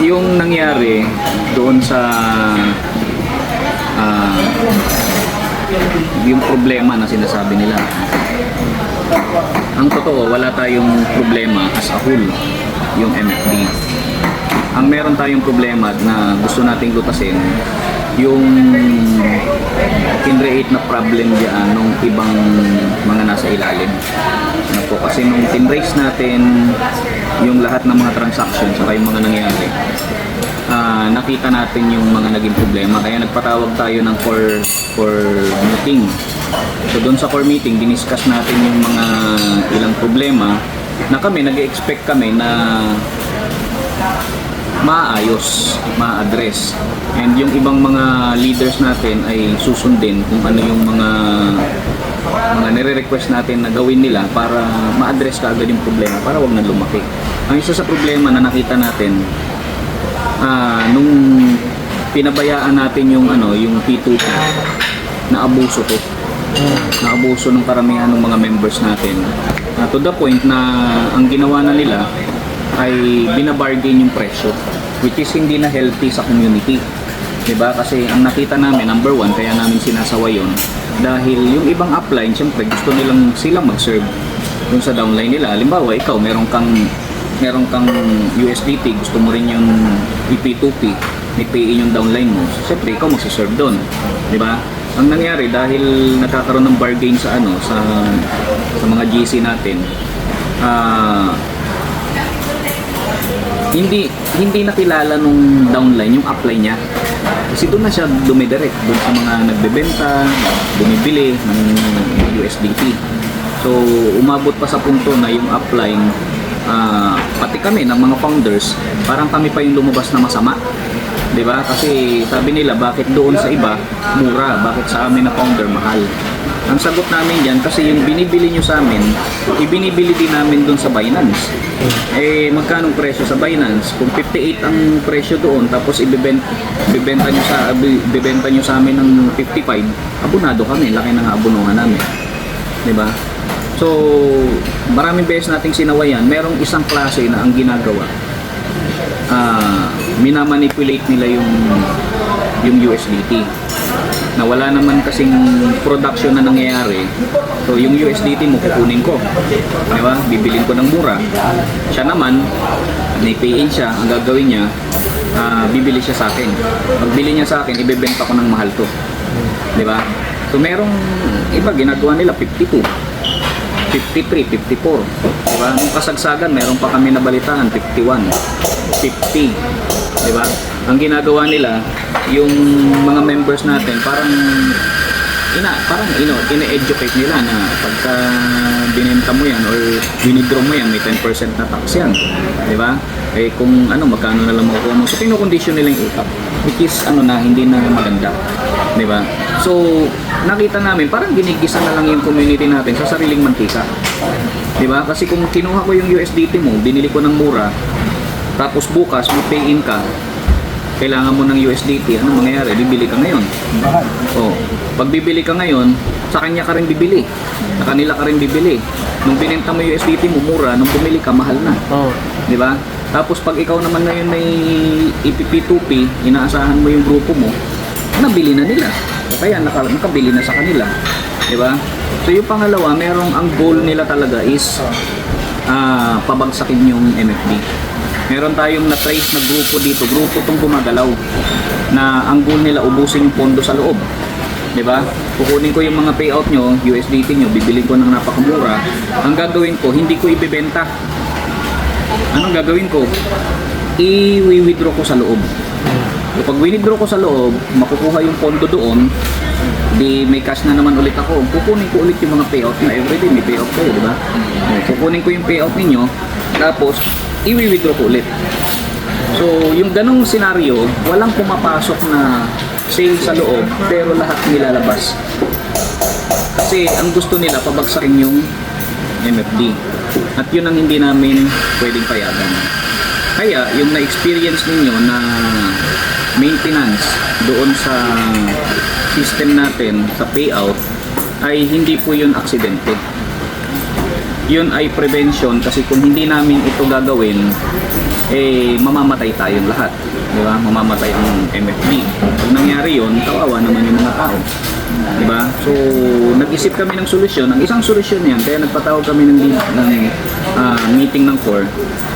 Yung nangyari doon sa ah, yung problema na sinasabi nila, ang totoo, wala tayong problema as a whole, yung MFD. Ang meron tayong problema na gusto nating lutasin, yung kinreate na problem diyan nung ibang mga nasa ilalim. Ano po, kasi nung tinrace natin yung lahat ng mga transactions saka yung mga nangyayari, nakita natin yung mga naging problema. Kaya nagpatawag tayo ng core meeting. So doon sa core meeting, diniscuss natin yung mga ilang problema na kami, nag-expect kami na maayos, ma-address. And yung ibang mga leaders natin ay susundin kung ano yung mga nire-request natin na gawin nila para ma-address kaagad yung problema, para wag na lumaki. Ang isa sa problema na nakita natin, nung pinabayaan natin yung yung P2P, na abuso to. Na abuso ng karamihan ng mga members natin. To the point na ang ginawa na nila ay binabargain yung presyo, which is hindi na healthy sa community. Diba? Kasi ang nakita namin, number one, kaya namin sinasaway yun, dahil yung ibang upline, syempre gusto nilang silang mag-serve dun sa downline nila. Halimbawa, ikaw, meron kang USDT, gusto mo rin yung EP2P, i-pay yung downline mo, syempre ikaw magsiserve doon. Diba? Ang nangyari, dahil nagkakaroon ng bargain sa sa mga GC natin, hindi nakilala nung downline yung upline niya. Kasi doon na siya dumidirect doon sa mga nagbebenta, bumibili ng USDT. So umabot pa sa punto na yung upline, pati kami ng mga founders, parang kami pa yung lumabas na masama. 'Di ba? Kasi sabi nila, bakit doon sa iba mura, bakit sa amin na founder mahal? Ang sagot namin diyan, kasi yung binibili nyo sa amin, ibinibili din namin doon sa Binance. Magkano presyo sa Binance? Kung 58 ang presyo doon, tapos ibebenta nyo sa amin ng 55, abonado kami, laki ng abonohan namin. 'Di ba? So, maraming beses nating sinawayan, merong isang klase na ang ginagawa, minamanipulate nila yung USDT, na wala naman kasing production na nangyayari. So yung USDT mo kukunin ko, di ba? Bibilin ko ng mura. Siya naman, may pay-in siya, ang gagawin niya, bibili siya sa akin. Pagbili niya sa akin, ibebenta ko ng mahal to, di ba? So merong iba ginagawa nila 52, 53, 54, diba? Nung kasagsagan, meron pa kami nabalitaan, 51, 50, diba? Ang ginagawa nila, yung mga members natin, parang ine-educate nila na pagka binenta mo yan or winidraw mo yan, may 10% na tax yan, diba? Kung magkano na lang makukuha mo. So, pinokondisyon nila yung utak, which is hindi na maganda, diba? So, nakita namin, parang ginigisa na lang yung community natin sa sariling mantika. Diba? Kasi kung kinuha ko yung USDT mo, binili ko ng mura, tapos bukas mo pay in ka, kailangan mo ng USDT, ano mangyayari? Bibili ka ngayon. Pag bibili ka ngayon, sa kanya ka rin bibili. Sa kanila ka rin bibili. Nung binenta mo yung USDT mo mura, nung bumili ka, mahal na. Diba? Tapos pag ikaw naman ngayon may EPP2P, inaasahan mo yung grupo mo, nabili na nila. Kaya nakabili na sa kanila, di ba? So yung pangalawa, ang goal nila talaga is pabagsakin yung MFD. Meron tayong na-trace na grupo dito, grupo tong gumagalaw, na ang goal nila ubusin yung pondo sa loob, di ba? Kukunin ko yung mga payout nyo, USDT nyo, bibili ko ng napakamura. Ang gagawin ko, hindi ko ibebenta. Anong gagawin ko? I-withdraw ko sa loob. Pag withdraw ko sa loob, makukuha yung pondo doon, di may cash na naman ulit ako. Kukunin ko ulit yung mga payout na everyday may payout kayo, di ba? Kukunin ko yung payout ninyo, tapos i-withdraw ko ulit. So, yung ganong senaryo, walang pumapasok na sale sa loob, pero lahat nilalabas. Kasi ang gusto nila, pabagsakin yung MFD. At yun ang hindi namin pwedeng payagan. Kaya, yung na-experience ninyo na maintenance doon sa system natin sa payout ay hindi po yun aksidente. Yun ay prevention, kasi kung hindi namin ito gagawin, mamamatay tayong lahat. Di ba? Mamamatay ang MFD. Pag nangyari yun, kawawa naman yung mga tao. Di ba? So, nag-isip kami ng solusyon. Ang isang solusyon yan, kaya nagpatawag kami ng meeting ng core.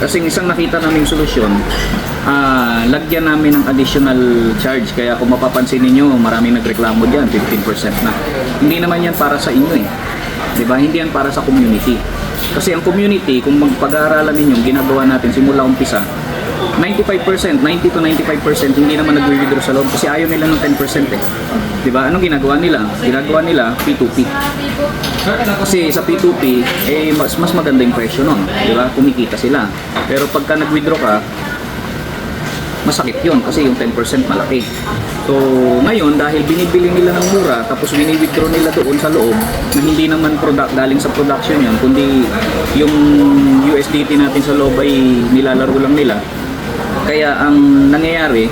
Kasi isang nakita naming solusyon, lagyan namin ng additional charge. Kaya kung mapapansin niyo, maraming nagreklamo diyan, 15% na. Hindi naman yan para sa inyo eh. 'Di ba? Hindi yan para sa community. Kasi ang community, kung magpag-aaralan ninyo, ginagawa natin simula umpisa, 95%, 90 to 95% hindi naman nag-withdraw sa loob kasi ayaw nila ng 10% eh. 'Di ba? Anong ginagawa nila? Ginagawa nila P2P. Kasi sa P2P mas maganda yung presyo nun, 'di ba? Kumikita sila. Pero pagka nag-withdraw ka, masakit 'yon kasi yung 10% malaki. So, ngayon dahil binibili nila ng mura tapos wini-withdraw nila doon sa loob na hindi naman galing sa production 'yon, kundi yung USDT natin sa loob ay nilalaro lang nila. Kaya ang nangyayari,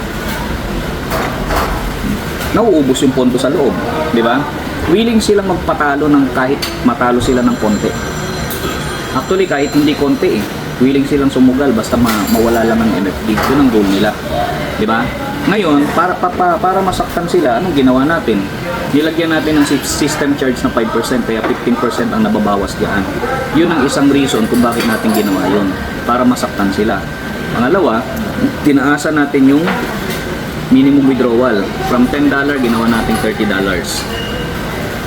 nauubos yung pondo sa loob, di ba? Willing silang magpatalo ng kahit matalo sila ng konti. Actually, kahit hindi konti eh, willing silang sumugal basta mawala lang ng MFD. Yun ang goal nila, di ba? Ngayon, para masaktan sila, anong ginawa natin? Nilagyan natin ng system charge na 5%, kaya 15% ang nababawas diyan. Yun ang isang reason kung bakit natin ginawa yun, para masaktan sila. Pangalawa, tinaasan natin yung minimum withdrawal. From $10, ginawa natin $30.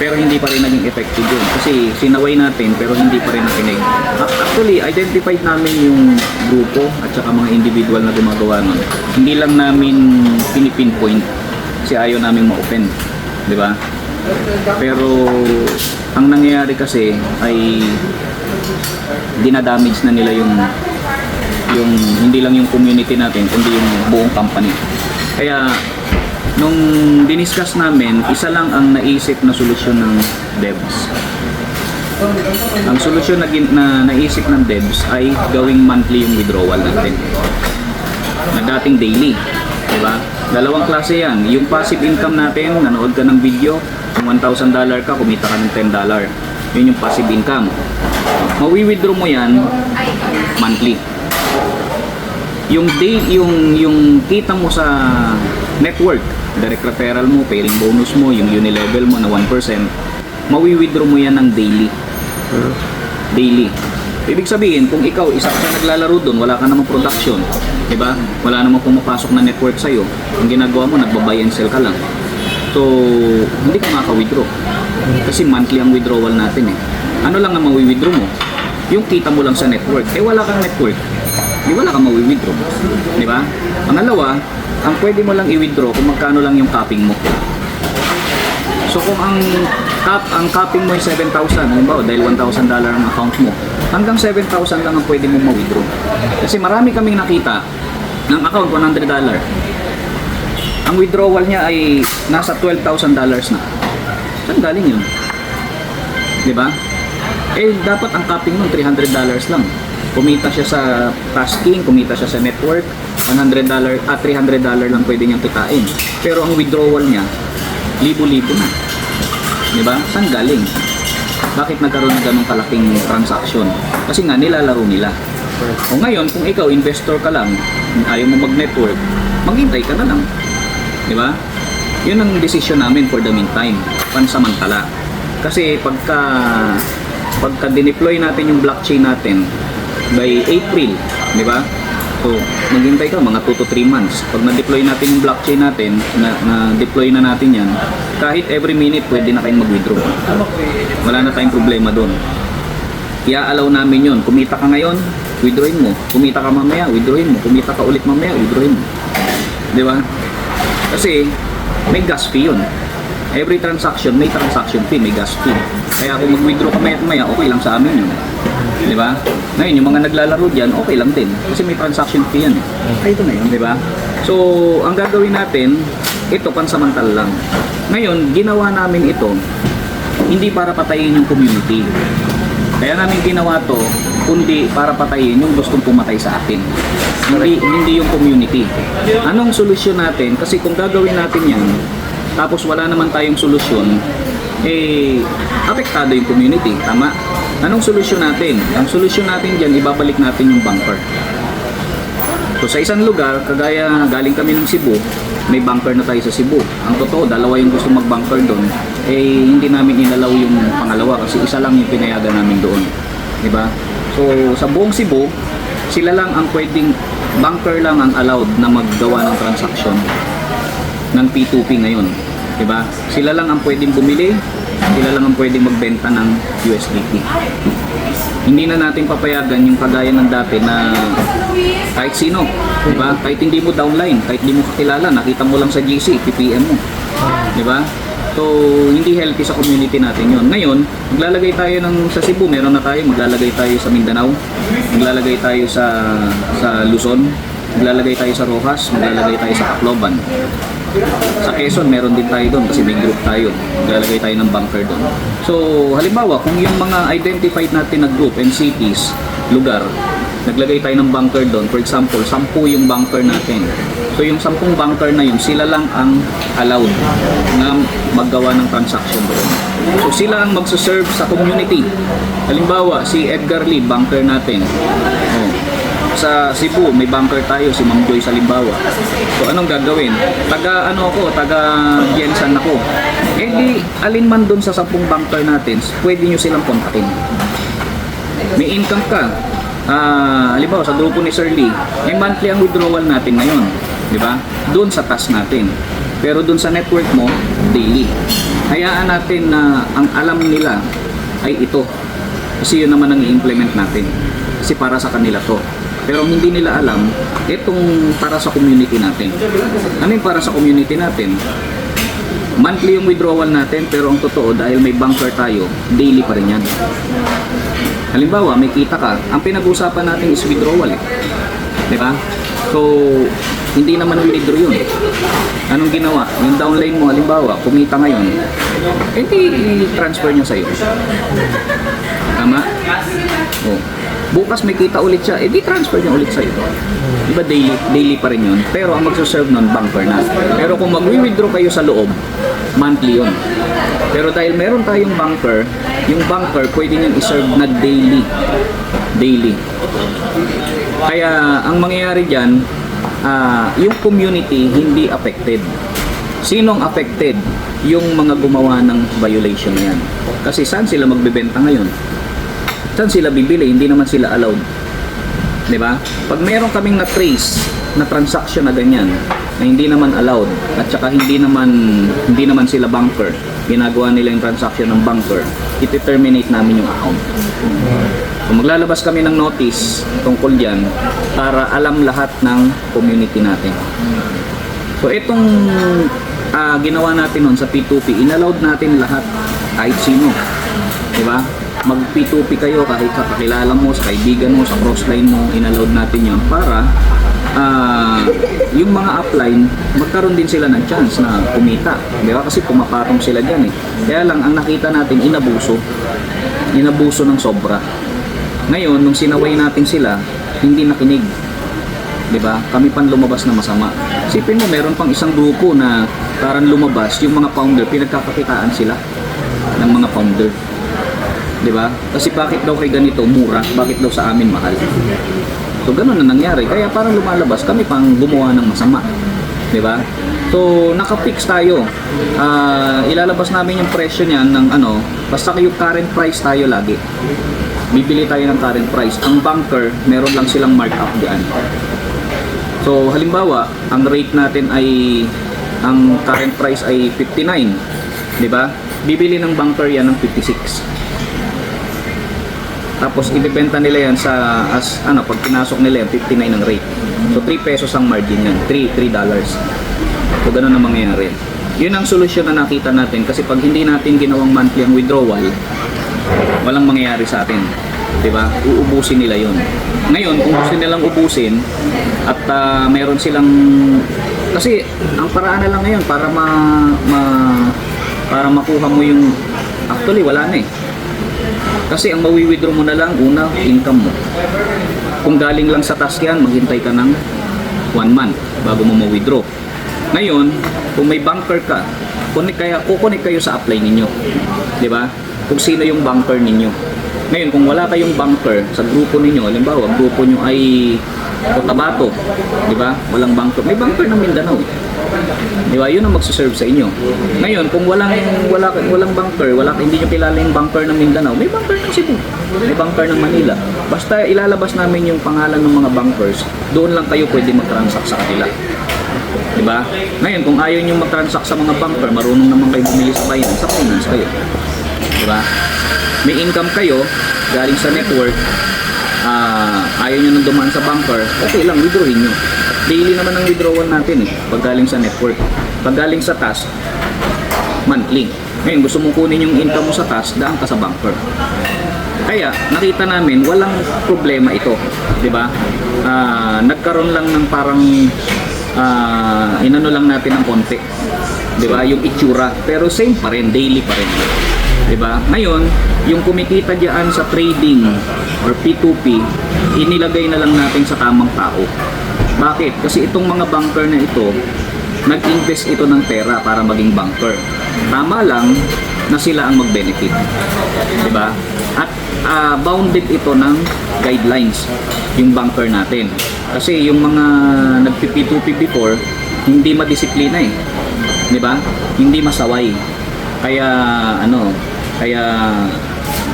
Pero hindi pa rin naging effective yun. Kasi sinaway natin, pero hindi pa rin nakinig. Actually, identified namin yung grupo at saka mga individual na gumagawa nun. Hindi lang namin pinipinpoint kasi ayaw namin ma-open. Di ba? Pero ang nangyayari kasi ay dinadamage na nila yung hindi lang yung community natin kundi yung buong company. Kaya nung diniscuss namin, isa lang ang naisip na solusyon ng devs. Ang solusyon na naisip ng devs ay gawing monthly yung withdrawal natin na dating daily, di ba? Dalawang klase yan. Yung passive income natin, nanood ka ng video, kung $1,000 ka, kumita ka ng $10. Yun yung passive income. Mawi-withdraw mo yan monthly. Yung kita mo sa network, direct referral mo, pairing bonus mo, yung unilevel mo na 1%, mawi-withdraw mo yan ng daily. Daily. Ibig sabihin, kung ikaw isa ka naglalaro doon, wala ka namang production, di ba? Wala namang pumapasok na network sa'yo. Ang ginagawa mo, nagbabuy and sell ka lang. So, hindi ka maka-withdraw. Kasi monthly ang withdrawal natin eh. Ano lang ang mawi-withdraw mo? Yung kita mo lang sa network. Wala kang network. Wala kang mawi-withdraw. Di ba? Pangalawa, ang pwede mo lang i-withdraw kung magkano lang yung capping mo. So kung ang capping mo ay 7,000, halimbawa dahil $1,000 ang account mo, hanggang 7,000 lang ang pwede mo ma-withdraw. Kasi marami kaming nakita ng account $100. Ang withdrawal niya ay nasa $12,000 na. Saan galing yun? Di ba? Dapat ang capping mo $300 lang. Kumita siya sa tasking, kumita siya sa network, $300 lang pwede niyang kitain. Pero ang withdrawal niya, libo-libo na. Di ba? Saan galing? Bakit nagkaroon ng ganong kalaking transaction? Kasi nga, nilalaro nila. O ngayon, kung ikaw, investor ka lang, ayaw mo mag-network, maghintay ka na lang. Di ba? Yun ang decision namin for the meantime, pansamantala. Kasi pagka dineploy natin yung blockchain natin, by April, di ba? So, maghintay ka mga 2 to 3 months. Pag na-deploy natin yung blockchain natin, na-deploy na natin yan, kahit every minute pwede na kayong mag-withdraw. Wala na tayong problema doon. I-allow namin yun. Kumita ka ngayon, withdrawin mo. Kumita ka mamaya, withdrawin mo. Kumita ka ulit mamaya, withdrawin mo. Di ba? Kasi, may gas fee yun. Every transaction, may transaction fee, may gas fee. Kaya kung mag-withdraw ka maya, okay lang sa amin yun. Di ba? Ngayon, yung mga naglalaro dyan, okay lang din. Kasi may transaction fee yan. Ito na yun, di ba? So, ang gagawin natin, ito pansamantala lang. Ngayon, ginawa namin ito, hindi para patayin yung community. Kaya namin ginawa to, kundi para patayin yung gustong pumatay sa atin. Hindi yung community. Anong solusyon natin? Kasi kung gagawin natin yan, tapos wala naman tayong solusyon, apektado yung community. Tama? Anong solusyon natin? Ang solusyon natin dyan, ibabalik natin yung bunker. So sa isang lugar, kagaya galing kami ng Cebu, may bunker na tayo sa Cebu. Ang totoo, dalawa yung gusto mag-bunker doon. Eh, hindi namin inalaw yung pangalawa kasi isa lang yung pinayagan namin doon. Diba? So, sa buong Cebu, sila lang ang pwedeng, bunker lang ang allowed na maggawa ng transaction ng P2P ngayon. Diba? Sila lang ang pwedeng bumili, sila lang ang pwedeng magbenta ng USDT. Hindi na natin papayagan yung kagaya ng dati na kahit sino, diba? Kahit hindi mo downline, kahit hindi mo kakilala, nakita mo lang sa GC, PPM mo. Diba? So, hindi healthy sa community natin yon. Ngayon, maglalagay tayo sa Cebu, meron na tayo, maglalagay tayo sa Mindanao, maglalagay tayo sa Luzon, maglalagay tayo sa Rojas, maglalagay tayo sa Tacloban. Sa Quezon, meron din tayo doon kasi may group tayo. Maglalagay tayo ng bunker doon. So, halimbawa, kung yung mga identified natin na group and cities, lugar, naglagay tayo ng bunker doon. For example, 10 yung bunker natin. So, yung 10 bunker na yun, sila lang ang allowed na maggawa ng transaction doon. So, sila ang magsaserve sa community. Halimbawa, si Edgar Lee, bunker natin. Sa Cebu, may bunker tayo, si Ma'am Joy sa Limbawa. So, anong gagawin? Taga Jensan ako. Eh di, alin man dun sa 10 bunker natin, pwede nyo silang kontakin. May income ka. Halimbawa, sa grupo ni Sir Lee, may monthly ang withdrawal natin ngayon. Di ba? Doon sa task natin. Pero doon sa network mo, daily. Hayaan natin na ang alam nila ay ito. Kasi yun naman ang i-implement natin. Kasi para sa kanila to. Pero hindi nila alam, itong para sa community natin. Ano yung para sa community natin? Monthly yung withdrawal natin, pero ang totoo, dahil may bunker tayo, daily pa rin yan. Halimbawa, may kita ka, ang pinag-usapan natin is withdrawal eh. Diba? So, hindi naman withdraw yun. Anong ginawa? Yung downline mo, halimbawa, kumita ngayon, i-transfer nyo sa'yo. Tama? Oh. Bukas may kita ulit siya, di transfer niya ulit sa'yo. Diba daily pa rin yun? Pero ang magsaserve nun, bunker na. Pero kung mag-withdraw kayo sa loob, monthly yun. Pero dahil meron tayong bunker, yung bunker pwede niyang iserve na daily. Daily. Kaya ang mangyayari dyan, yung community hindi affected. Sinong affected? Yung mga gumawa ng violation na yan. Kasi saan sila magbebenta ngayon? Saan sila bibili? Hindi naman sila allowed. Diba? Pag meron kaming na-trace na transaction na ganyan, na hindi naman allowed, at saka hindi naman sila bunker, ginagawa nila yung transaction ng bunker, i-terminate namin yung account. So, maglalabas kami ng notice tungkol dyan para alam lahat ng community natin. So, itong ginawa natin nun sa P2P, inallowed natin lahat, kahit sino. Diba? Mag P2P kayo kahit sa kakilala mo, sa kaibigan mo, sa crossline mo, inallowed natin yon para yung mga upline magkaroon din sila ng chance na kumita, di ba? Kasi pumapatong sila dyan eh. Kaya lang ang nakita natin inabuso ng sobra. Ngayon nung sinaway natin sila, hindi nakinig, di ba? Kami pang lumabas na masama. Sipin mo, meron pang isang grupo na parang lumabas, yung mga founder, pinagkakakitaan sila ng mga founder. Diba? Kasi bakit daw kay ganito mura, bakit daw sa amin mahal? So ganun na nangyari. Kaya parang lumalabas kami pang gumawa ng masama. Diba? So naka-fix tayo. Ilalabas namin yung presyo niyan ng basta yung current price tayo lagi. Bibili tayo ng current price. Ang bunker, meron lang silang markup diyan. So halimbawa, ang rate natin ay ang current price ay 59. Diba? Bibili ng bunker yan ng 56. Tapos ibebenta nila yan pag pinasok nila yan 59 ang rate. So 3 pesos ang margin yan, $3. So ganun ang mangyayari. Yun ang solusyon na nakita natin kasi pag hindi natin ginawang monthly ang withdrawal, walang mangyayari sa atin. 'Di ba? Uubusin nila yun. Ngayon, kung gusto nilang ubusin at meron silang kasi ang paraan na lang ngayon para para makuha mo yung actually wala na eh. Kasi ang mawi-withdraw mo na lang, una, income mo. Kung galing lang sa task yan, maghintay ka ng 1 month bago mo ma-withdraw. Ngayon, kung may bunker ka, kukunik kayo sa apply ninyo. Di ba? Kung sino yung bunker ninyo. Ngayon, kung wala kayong bunker sa grupo ninyo, halimbawa, grupo nyo ay Cotabato, di ba? Walang bunker. May bunker ng Mindanao. Di ba? Yun ang magsuserve sa inyo. Ngayon, kung walang bunker, hindi nyo kilala yung bunker ng Mindanao, may bunker ng Cebu. May bunker ng Manila. Basta ilalabas namin yung pangalan ng mga bunkers, doon lang kayo pwede mag-transact sa kanila. Diba? Ngayon, kung ayaw nyo mag-transact sa mga bunker, marunong naman kayo bumili sa finance kayo. Diba? May income kayo, galing sa network, ayaw nyo nang dumaan sa bunker, okay lang, withdrawin nyo. Daily naman ang withdrawal natin pag galing sa network. Pag galing sa task, monthly. Ngayon, gusto mong kunin yung income mo sa task, daan ka sa bunker. Kaya, nakita namin, walang problema ito. Diba? Nagkaroon lang ng parang inano lang natin ng konti, di ba, yung itsura, pero same pa rin, daily pa rin, di ba? Ngayon, yung kumikita diyan sa trading or P2P, inilagay na lang natin sa tamang tao. Bakit? Kasi itong mga bunker na ito, nag-invest ito ng pera para maging bunker. Tama lang na sila ang mag-benefit, di ba? At bounded ito ng guidelines, yung bunker natin. Kasi yung mga nagpi-P2P before, hindi madisiplina di ba? Hindi masaway. Kaya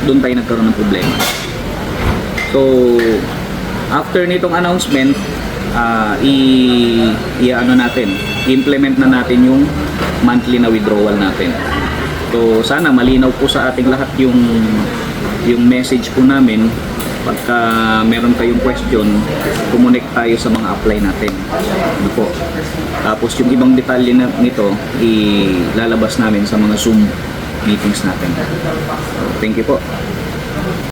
doon tayo nagkaroon ng problema. So, after nitong announcement, i-implement na natin yung monthly na withdrawal natin. So, sana malinaw po sa ating lahat yung message po namin. Pagka meron kayong question, connect tayo sa mga apply natin. Ano po. Tapos yung ibang detalye nito, ilalabas namin sa mga Zoom meetings natin. So, thank you po.